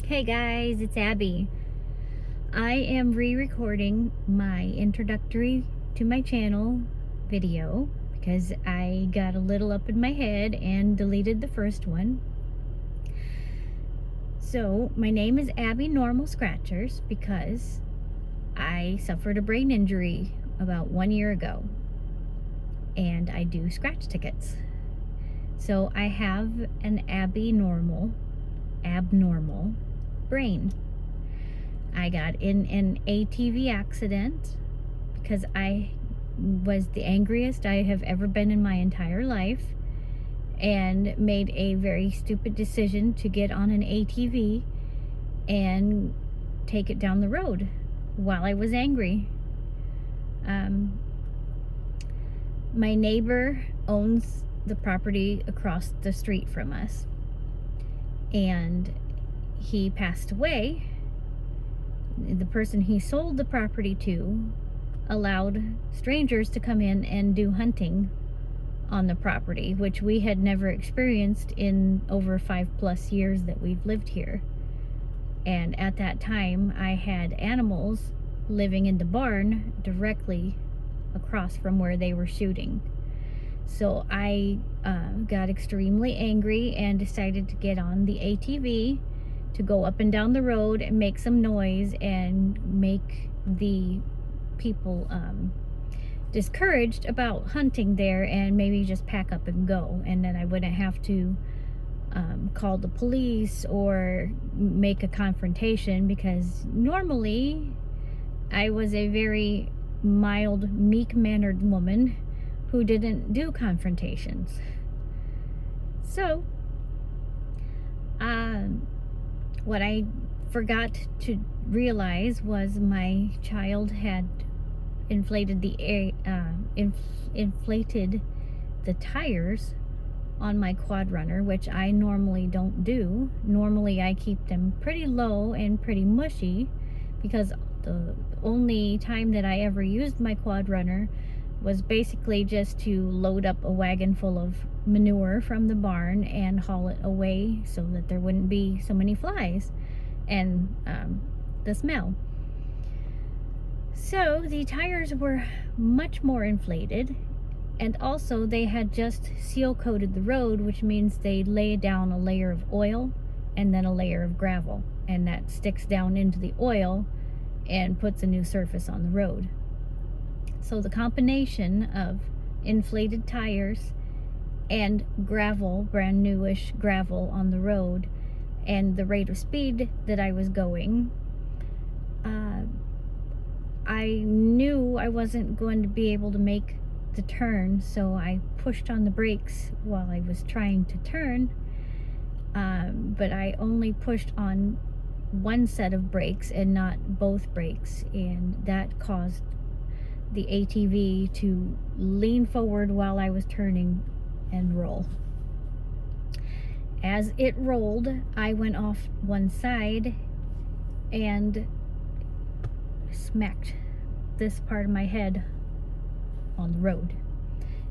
Hey guys, it's Abby. I am re-recording my introductory to my channel video because I got a little up in my head and deleted the first one. So my name is Abby Normal Scratchers because I suffered a brain injury about 1 year ago and I do scratch tickets. So I have an abnormal brain. I got in an ATV accident because I was the angriest I have ever been in my entire life and made a very stupid decision to get on an ATV and take it down the road while I was angry. My neighbor owns the property across the street from us, and he passed away. The person he sold the property to allowed strangers to come in and do hunting on the property, which we had never experienced in over 5+ years that we've lived here. And at that time, I had animals living in the barn directly across from where they were shooting. So I got extremely angry and decided to get on the ATV to go up and down the road and make some noise and make the people discouraged about hunting there, and maybe just pack up and go, and then I wouldn't have to call the police or make a confrontation, because normally I was a very mild, meek-mannered woman who didn't do confrontations. So what I forgot to realize was my child had inflated the tires on my quad runner, which I normally don't do. Normally I keep them pretty low and pretty mushy, because the only time that I ever used my quad runner was basically just to load up a wagon full of manure from the barn and haul it away so that there wouldn't be so many flies and the smell. So the tires were much more inflated, and also they had just seal coated the road, which means they lay down a layer of oil and then a layer of gravel, and that sticks down into the oil and puts a new surface on the road. So the combination of inflated tires and gravel, brand newish gravel on the road, and the rate of speed that I was going, I knew I wasn't going to be able to make the turn, so I pushed on the brakes while I was trying to turn, but I only pushed on one set of brakes and not both brakes, and that caused the ATV to lean forward while I was turning and roll. As it rolled, I went off one side and smacked this part of my head on the road.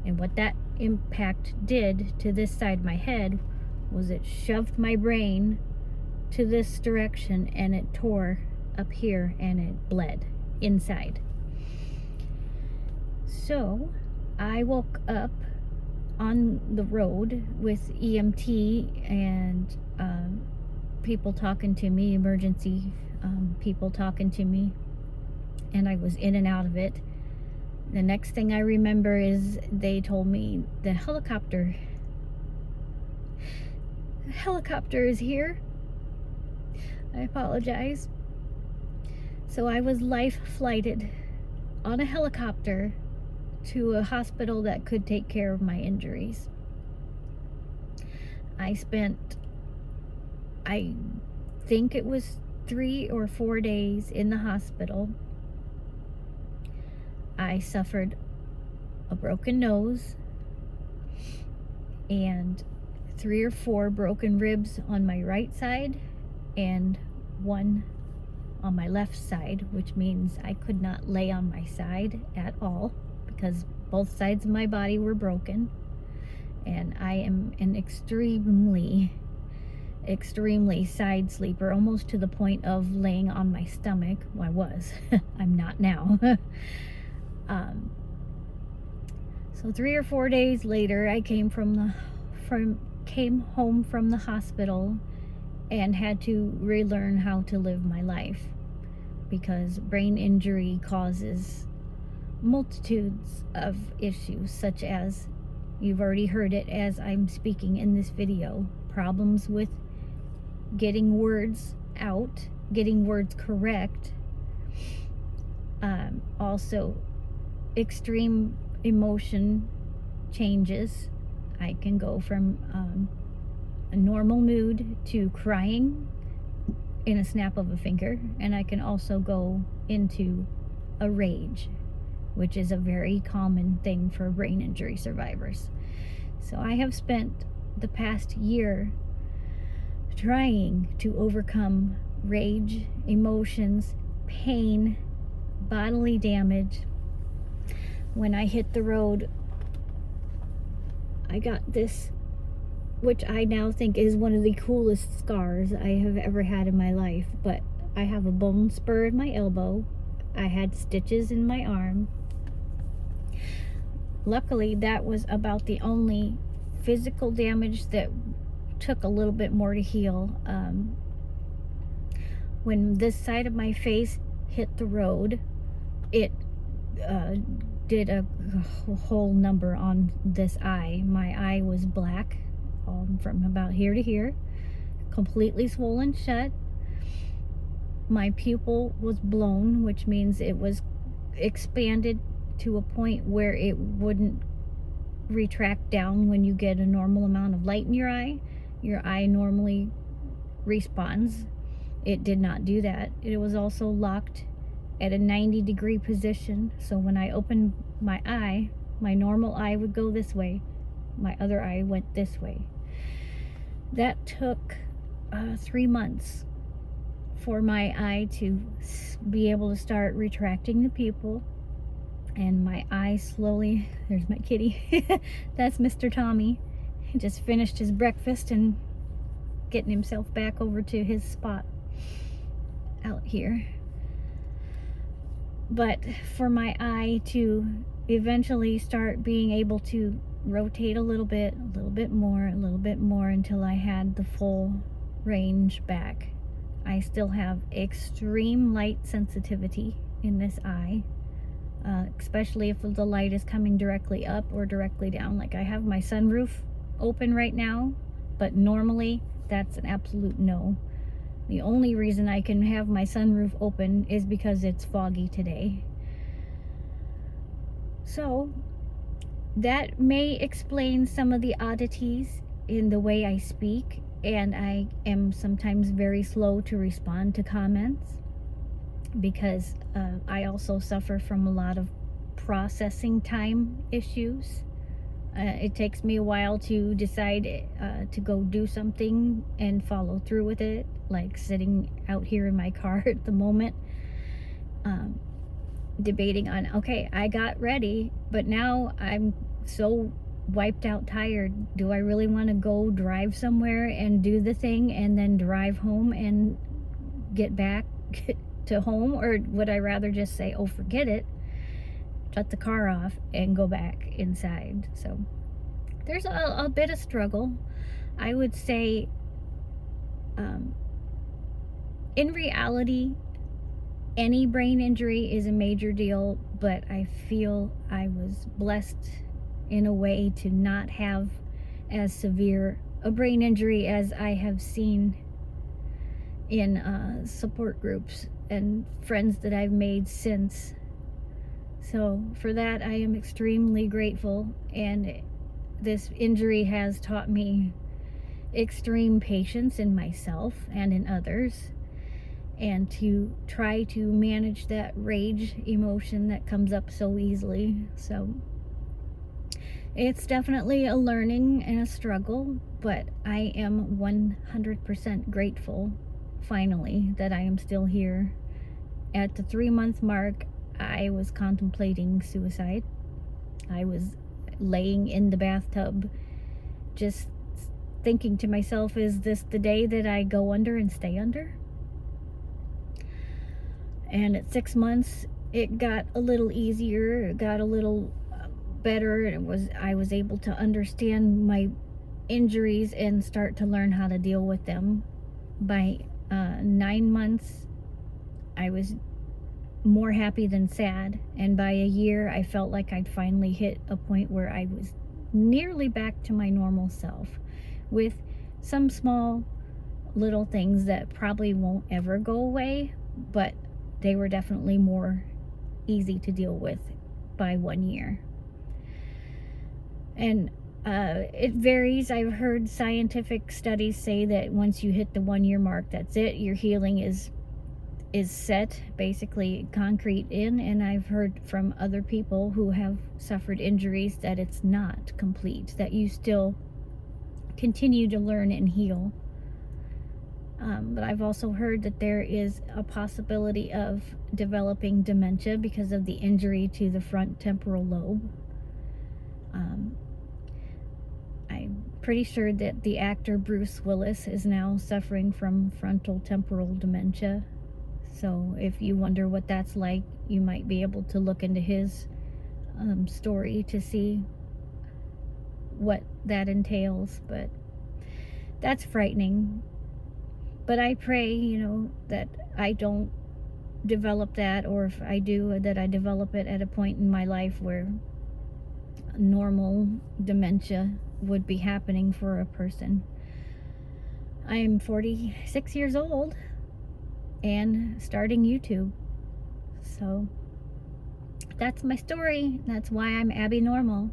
And what that impact did to this side of my head was it shoved my brain to this direction, and it tore up here and it bled inside. So I woke up on the road with EMT and people talking to me, emergency people talking to me, and I was in and out of it. The next thing I remember is they told me the helicopter is here. I apologize. So I was life flighted on a helicopter to a hospital that could take care of my injuries. I spent, I think it was 3 or 4 days in the hospital. I suffered a broken nose and 3 or 4 broken ribs on my right side and 1 on my left side, which means I could not lay on my side at all because both sides of my body were broken. And I am an extremely extremely side sleeper, almost to the point of laying on my stomach. Well, I was. I'm not now. um, so 3 or 4 days later, I came home from the hospital and had to relearn how to live my life, because brain injury causes multitudes of issues, such as, you've already heard it as I'm speaking in this video, problems with getting words out, getting words correct. Also, extreme emotion changes. I can go from a normal mood to crying in a snap of a finger, and I can also go into a rage, which is a very common thing for brain injury survivors. So I have spent the past year trying to overcome rage, emotions, pain, bodily damage. When I hit the road, I got this, which I now think is one of the coolest scars I have ever had in my life, but I have a bone spur in my elbow. I had stitches in my arm. Luckily, that was about the only physical damage that took a little bit more to heal. When this side of my face hit the road, it did a whole number on this eye. My eye was black from about here to here, completely swollen shut. My pupil was blown, which means it was expanded to a point where it wouldn't retract down when you get a normal amount of light in your eye. Your eye normally responds. It did not do that. It was also locked at a 90-degree position, so when I opened my eye, my normal eye would go this way, my other eye went this way. That took 3 months for my eye to be able to start retracting the pupil, and my eye slowly, there's my kitty, that's Mr. Tommy. He just finished his breakfast and getting himself back over to his spot out here. But for my eye to eventually start being able to rotate a little bit more, until I had the full range back. I still have extreme light sensitivity in this eye, especially if the light is coming directly up or directly down. Like, I have my sunroof open right now, but normally that's an absolute no. The only reason I can have my sunroof open is because it's foggy today. So that may explain some of the oddities in the way I speak, and I am sometimes very slow to respond to comments, because I also suffer from a lot of processing time issues. It takes me a while to decide to go do something and follow through with it, like sitting out here in my car at the moment, debating on, okay, I got ready, but now I'm so wiped out, tired. Do I really want to go drive somewhere and do the thing and then drive home and get back to home? Or would I rather just say, oh, forget it, shut the car off and go back inside? So there's a bit of struggle. I would say, in reality, any brain injury is a major deal, but I feel I was blessed in a way to not have as severe a brain injury as I have seen in support groups and friends that I've made since. So for that, I am extremely grateful, and this injury has taught me extreme patience in myself and in others, and to try to manage that rage emotion that comes up so easily. So it's definitely a learning and a struggle, but I am 100% grateful, finally, that I am still here. At the 3-month mark, I was contemplating suicide. I was laying in the bathtub, just thinking to myself, is this the day that I go under and stay under? And at 6 months, it got a little easier. It got a little better. And I was able to understand my injuries and start to learn how to deal with them. By 9 months, I was more happy than sad. And by a year, I felt like I'd finally hit a point where I was nearly back to my normal self, with some small little things that probably won't ever go away, but they were definitely more easy to deal with by 1 year. And it varies. I've heard scientific studies say that once you hit the 1 year mark, that's it. Your healing is set, basically concrete in. And I've heard from other people who have suffered injuries that it's not complete, that you still continue to learn and heal. But I've also heard that there is a possibility of developing dementia because of the injury to the front temporal lobe. I'm pretty sure that the actor Bruce Willis is now suffering from frontal temporal dementia. So if you wonder what that's like, you might be able to look into his story to see what that entails. But that's frightening. But I pray, that I don't develop that, or if I do, that I develop it at a point in my life where normal dementia would be happening for a person. I am 46 years old and starting YouTube. So that's my story. That's why I'm Abby Normal.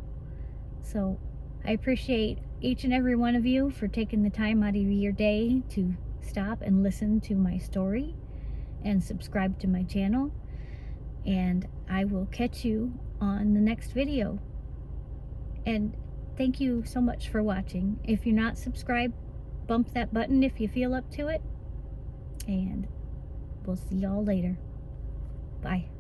So I appreciate each and every one of you for taking the time out of your day to stop and listen to my story and subscribe to my channel. And I will catch you on the next video. And thank you so much for watching. If you're not subscribed, bump that button if you feel up to it. And we'll see y'all later. Bye.